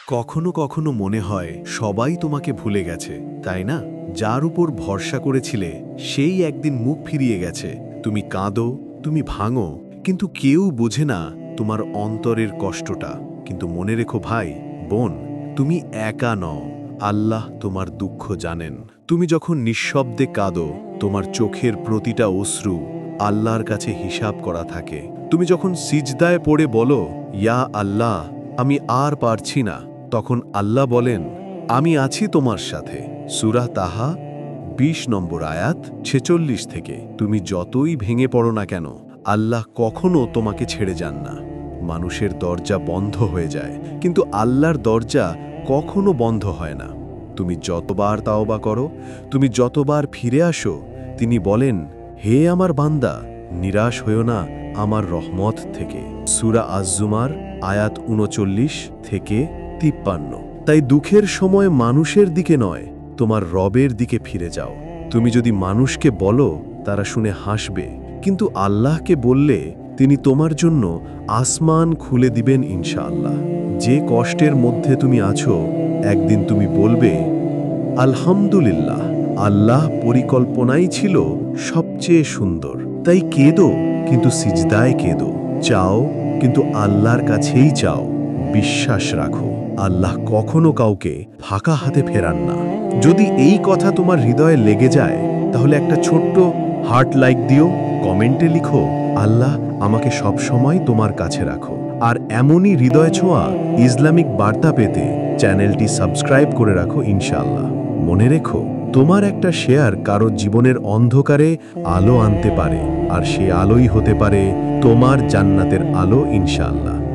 কখনো কখনো মনে হয় সবাই তোমাকে ভুলে গেছে, তাই না? যার উপর ভরসা করেছিলে সেই একদিন মুখ ফিরিয়ে গেছে। তুমি কাঁদো, তুমি ভাঙো, কিন্তু কেউ বোঝে না তোমার অন্তরের কষ্টটা। কিন্তু মনে রেখো ভাই, বোন, তুমি একা নও। আল্লাহ তোমার দুঃখ জানেন। তুমি যখন নিঃশব্দে কাঁদো, তোমার চোখের প্রতিটা অশ্রু আল্লাহর কাছে হিসাব করা থাকে। তুমি যখন সিজদায় পড়ে বলো, ইয়া আল্লাহ, আমি আর পারছি না, তখন আল্লাহ বলেন, আমি আছি তোমার সাথে। সূরা তাহা ২০ নম্বর আয়াত ৪৬ থেকে। তুমি যতই ভেঙে পড়ো না কেন, আল্লাহ কখনো তোমাকে ছেড়ে যান না। মানুষের দরজা বন্ধ হয়ে যায়, কিন্তু আল্লাহর দরজা কখনো বন্ধ হয় না। তুমি যতবার তাওবা করো, তুমি যতবার ফিরে আসো, তিনি বলেন, হে আমার বান্দা, নিরাশ হইও না আমার রহমত থেকে। সূরা আজ-জুমার আয়াত ৩৯ থেকে ৫৩। তাই দুঃখের সময় মানুষের দিকে নয়, তোমার রবের দিকে ফিরে যাও। তুমি যদি মানুষকে বলো, তারা শুনে হাসবে, কিন্তু আল্লাহকে বললে তিনি তোমার জন্য আসমান খুলে দিবেন ইনশাআল্লাহ। যে কষ্টের মধ্যে তুমি আছো, একদিন তুমি বলবে, আলহামদুলিল্লাহ, আল্লাহ পরিকল্পনাই ছিল সবচেয়ে সুন্দর। তাই কেঁদো, কিন্তু সিজদায় কেঁদো। চাও, কিন্তু আল্লাহর কাছেই চাও। বিশ্বাস রাখো, আল্লাহ কখনো কাউকে ফাঁকা হাতে ফেরান না। যদি এই কথা তোমার হৃদয়ে লেগে যায়, তাহলে একটা ছোট্ট হার্ট লাইক দিও, কমেন্টে লিখো, আল্লাহ আমাকে সবসময় তোমার কাছে রাখো। আর এমনই হৃদয় ছোঁয়া ইসলামিক বার্তা পেতে চ্যানেলটি সাবস্ক্রাইব করে রাখো ইনশাআল্লাহ। মনে রেখো, তোমার একটা শেয়ার কারো জীবনের অন্ধকারে আলো আনতে পারে, আর সে আলোই হতে পারে তোমার জান্নাতের আলো ইনশাআল্লাহ।